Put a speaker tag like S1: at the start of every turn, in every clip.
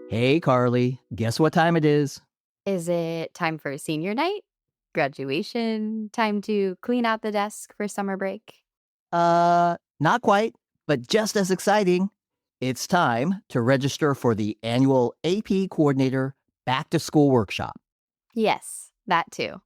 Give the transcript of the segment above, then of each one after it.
S1: Hey, Karli, guess what time it is?
S2: Is it time for senior night? Graduation? Time to clean out the desk for summer break?
S1: Not quite, but just as exciting. It's time to register for the annual AP Coordinator Back to School Workshop.
S2: Yes, that too.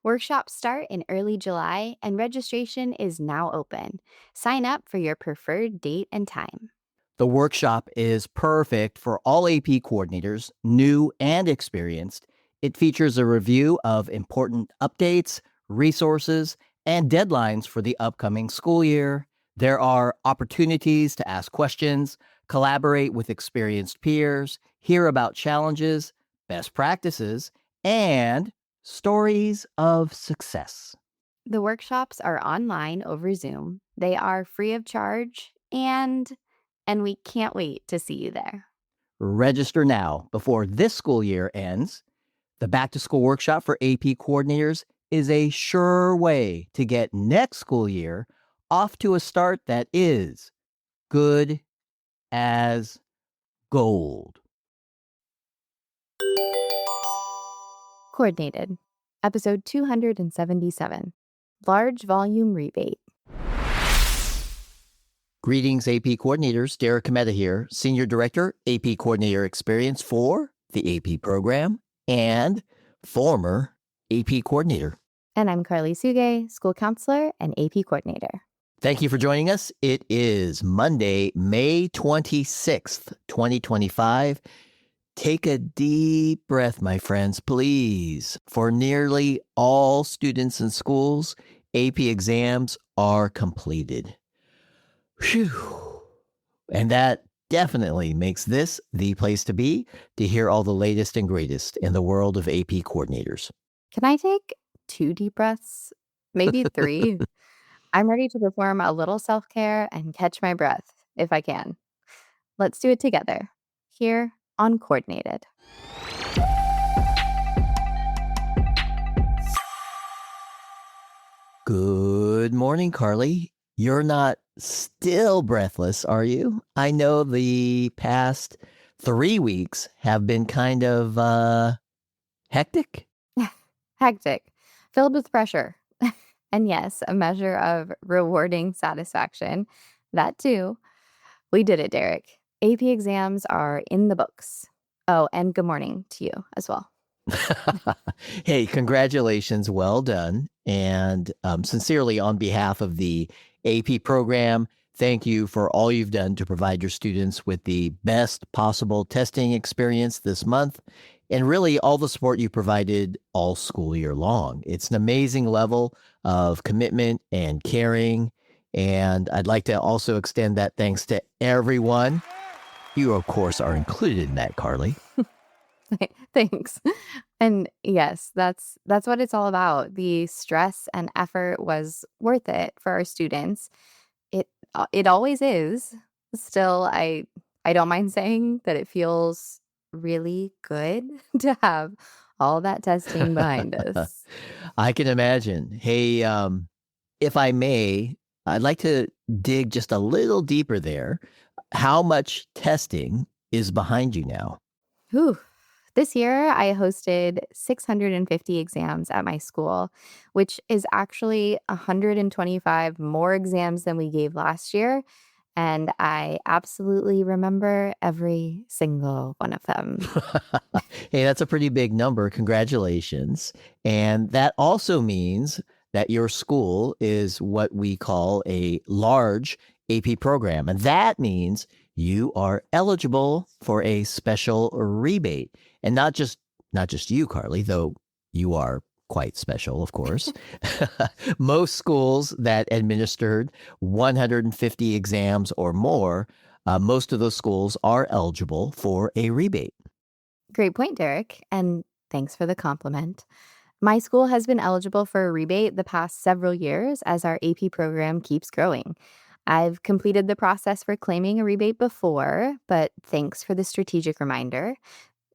S2: Workshops start in early July and registration is now open. Sign up for your preferred date and time.
S1: The workshop is perfect for all AP coordinators, new and experienced. It features a review of important updates, resources, and deadlines for the upcoming school year. There are opportunities to ask questions, collaborate with experienced peers, hear about challenges, best practices, and stories of success.
S2: The workshops are online over Zoom. They are free of charge and we can't wait to see you there.
S1: Register now before this school year ends. The Back to School Workshop for AP coordinators is a sure way to get next school year off to a start that is good as gold.
S2: Coordinated. Episode 277. Large volume rebate.
S1: Greetings, AP coordinators. Derek Cometa here, Senior Director, AP Coordinator Experience for the AP program and former AP Coordinator.
S2: And I'm Karli Suge, School Counselor and AP Coordinator.
S1: Thank you for joining us. It is Monday, May 26th, 2025. Take a deep breath, my friends, please. For nearly all students in schools, AP exams are completed. Phew. And that definitely makes this the place to be to hear all the latest and greatest in the world of AP coordinators.
S2: Can I take 2 deep breaths? Maybe 3? I'm ready to perform a little self-care and catch my breath, if I can. Let's do it together, here on Coordinated.
S1: Good morning, Karli. You're not still breathless, are you? I know the past 3 weeks have been kind of hectic.
S2: Hectic, filled with pressure, and yes, a measure of rewarding satisfaction. That too. We did it, Derek. AP exams are in the books. Oh, and good morning to you as well.
S1: Hey, congratulations. Well done. And sincerely, on behalf of the AP program, thank you for all you've done to provide your students with the best possible testing experience this month and really all the support you provided all school year long. It's an amazing level of commitment and caring. And I'd like to also extend that thanks to everyone. You, of course, are included in that, Karli.
S2: Thanks. And yes, that's what it's all about. The stress and effort was worth it for our students. It always is. Still, I don't mind saying that it feels really good to have all that testing behind us.
S1: I can imagine. Hey, if I may, I'd like to dig just a little deeper there. How much testing is behind you now?
S2: Whew. This year, I hosted 650 exams at my school, which is actually 125 more exams than we gave last year. And I absolutely remember every single one of them.
S1: Hey, that's a pretty big number. Congratulations. And that also means that your school is what we call a large AP program. And that means you are eligible for a special rebate. And not just you, Karli, though you are quite special, of course. Most schools that administered 150 exams or more, most of those schools are eligible for a rebate.
S2: Great point, Derek. And thanks for the compliment. My school has been eligible for a rebate the past several years as our AP program keeps growing. I've completed the process for claiming a rebate before, but thanks for the strategic reminder.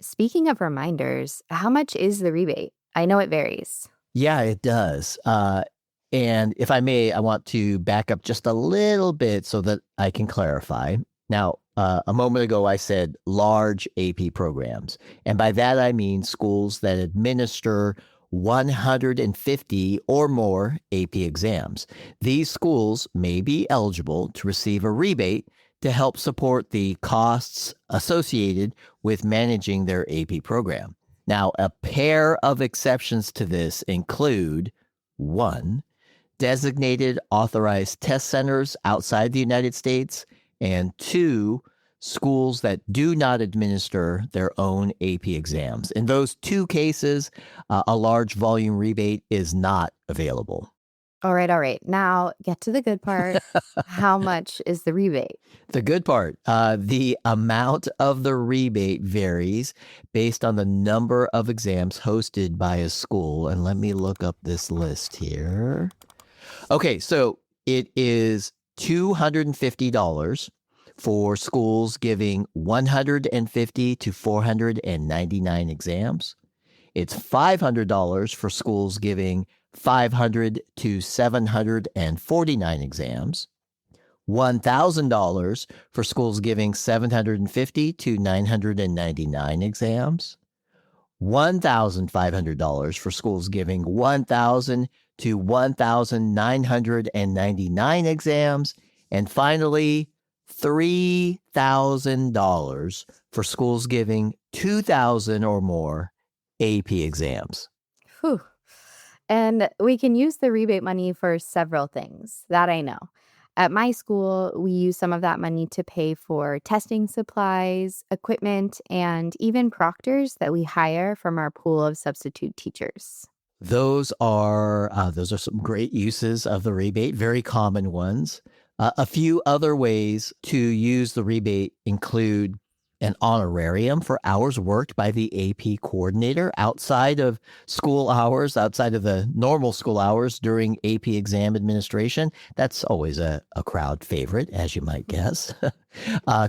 S2: Speaking of reminders, how much is the rebate? I know it varies.
S1: Yeah, it does. And if I may, I want to back up just a little bit so that I can clarify. Now, A moment ago, I said large AP programs. And by that, I mean schools that administer 150 or more AP exams. These schools may be eligible to receive a rebate to help support the costs associated with managing their AP program. Now, a pair of exceptions to this include one, designated authorized test centers outside the United States, and two, schools that do not administer their own AP exams. In those two cases, a large volume rebate is not available.
S2: All right, all right. Now get to the good part. How much is the rebate?
S1: The good part, the amount of the rebate varies based on the number of exams hosted by a school. And let me look up this list here. Okay, so it is $250 for schools giving 150 to 499 exams. It's $500 for schools giving 500 to 749 exams. $1,000 for schools giving 750 to 999 exams. $1,500 for schools giving 1,000 to 1,999 exams. And finally, $3,000 for schools giving 2,000 or more AP exams.
S2: Whew. And we can use the rebate money for several things. That I know. At my school, we use some of that money to pay for testing supplies, equipment, and even proctors that we hire from our pool of substitute teachers.
S1: Those are some great uses of the rebate, very common ones. A few other ways to use the rebate include an honorarium for hours worked by the AP coordinator outside of school hours, outside of the normal school hours during AP exam administration. That's always a crowd favorite, as you might guess.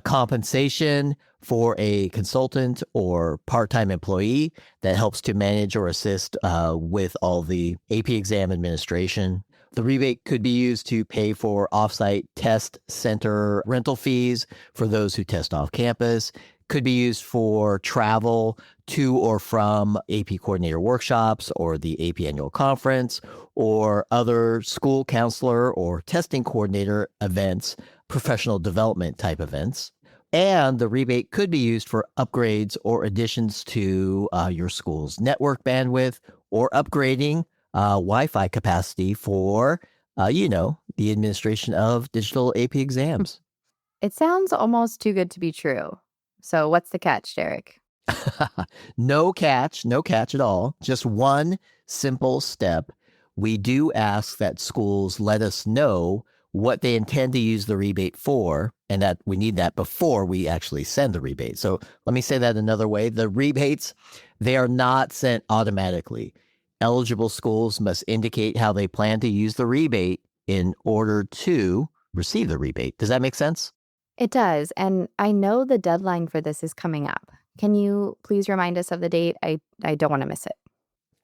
S1: Compensation for a consultant or part-time employee that helps to manage or assist with all the AP exam administration. The rebate could be used to pay for offsite test center rental fees for those who test off campus. Could be used for travel to or from AP coordinator workshops or the AP annual conference or other school counselor or testing coordinator events, professional development type events. And the rebate could be used for upgrades or additions to your school's network bandwidth or upgrading Wi-Fi capacity for, the administration of digital AP exams.
S2: It sounds almost too good to be true. So what's the catch, Derek?
S1: No catch at all. Just one simple step. We do ask that schools let us know what they intend to use the rebate for, and that we need that before we actually send the rebate. So let me say that another way. The rebates, they are not sent automatically. Eligible schools must indicate how they plan to use the rebate in order to receive the rebate. Does that make sense?
S2: It does. And I know the deadline for this is coming up. Can you please remind us of the date? I don't want to miss it.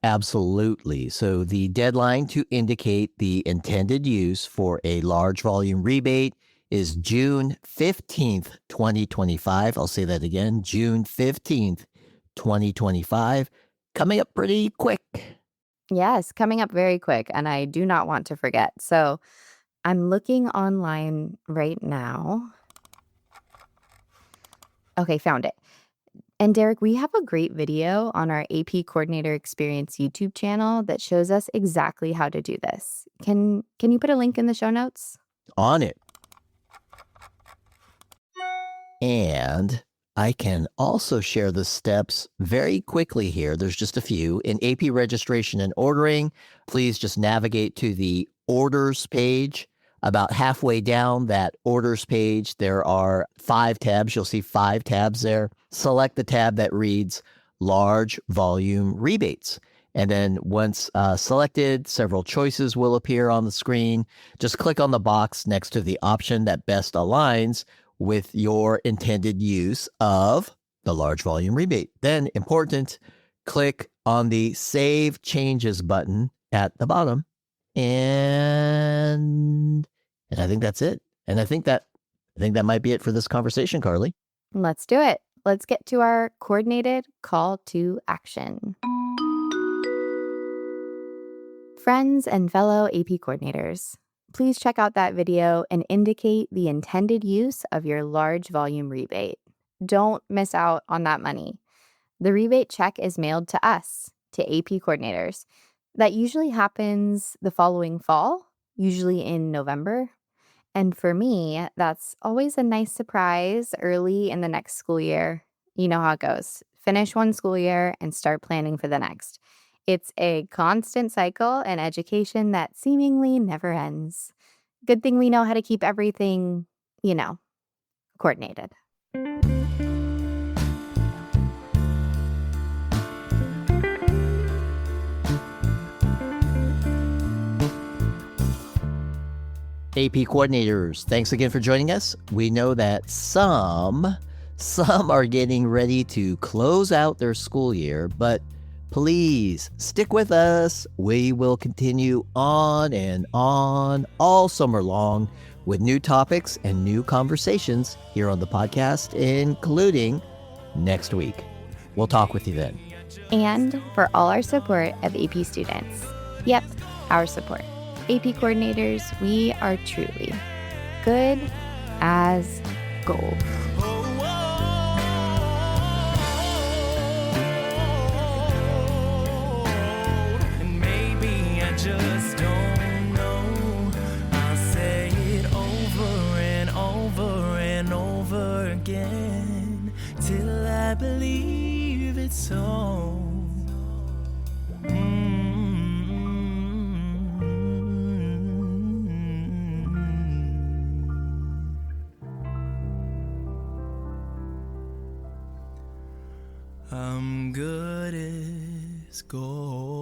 S1: Absolutely. So the deadline to indicate the intended use for a large volume rebate is June 15th, 2025. I'll say that again, June 15th, 2025. Coming up pretty quick.
S2: Yes, coming up very quick, and I do not want to forget. So I'm looking online right now. Okay, found it. And Derek, we have a great video on our AP Coordinator Experience YouTube channel that shows us exactly how to do this. Can you put a link in the show notes?
S1: On it. And I can also share the steps very quickly here. There's just a few. In AP registration and ordering, please just navigate to the orders page. About halfway down that orders page, there are 5 tabs. You'll see 5 tabs there. Select the tab that reads large volume rebates. And then once selected, several choices will appear on the screen. Just click on the box next to the option that best aligns with your intended use of the large volume rebate. Then, important, click on the Save Changes button at the bottom. And I think that's it. And I think that I think that might be it for this conversation, Karli.
S2: Let's do it. Let's get to our coordinated call to action. Friends and fellow AP coordinators, please check out that video and indicate the intended use of your large volume rebate. Don't miss out on that money. The rebate check is mailed to us, to AP coordinators. That usually happens the following fall, usually in November. And for me, that's always a nice surprise early in the next school year. You know how it goes. Finish one school year and start planning for the next. It's a constant cycle in education that seemingly never ends. Good thing we know how to keep everything, coordinated.
S1: AP coordinators, thanks again for joining us. We know that some are getting ready to close out their school year, but please stick with us. We will continue on and on all summer long with new topics and new conversations here on the podcast, including next week. We'll talk with you then.
S2: And for all our support of AP students. Yep, our support. AP coordinators, we are truly good as gold.
S3: And maybe I just don't know. I'll say it over and over and over again till I believe it's so. I'm good as gold.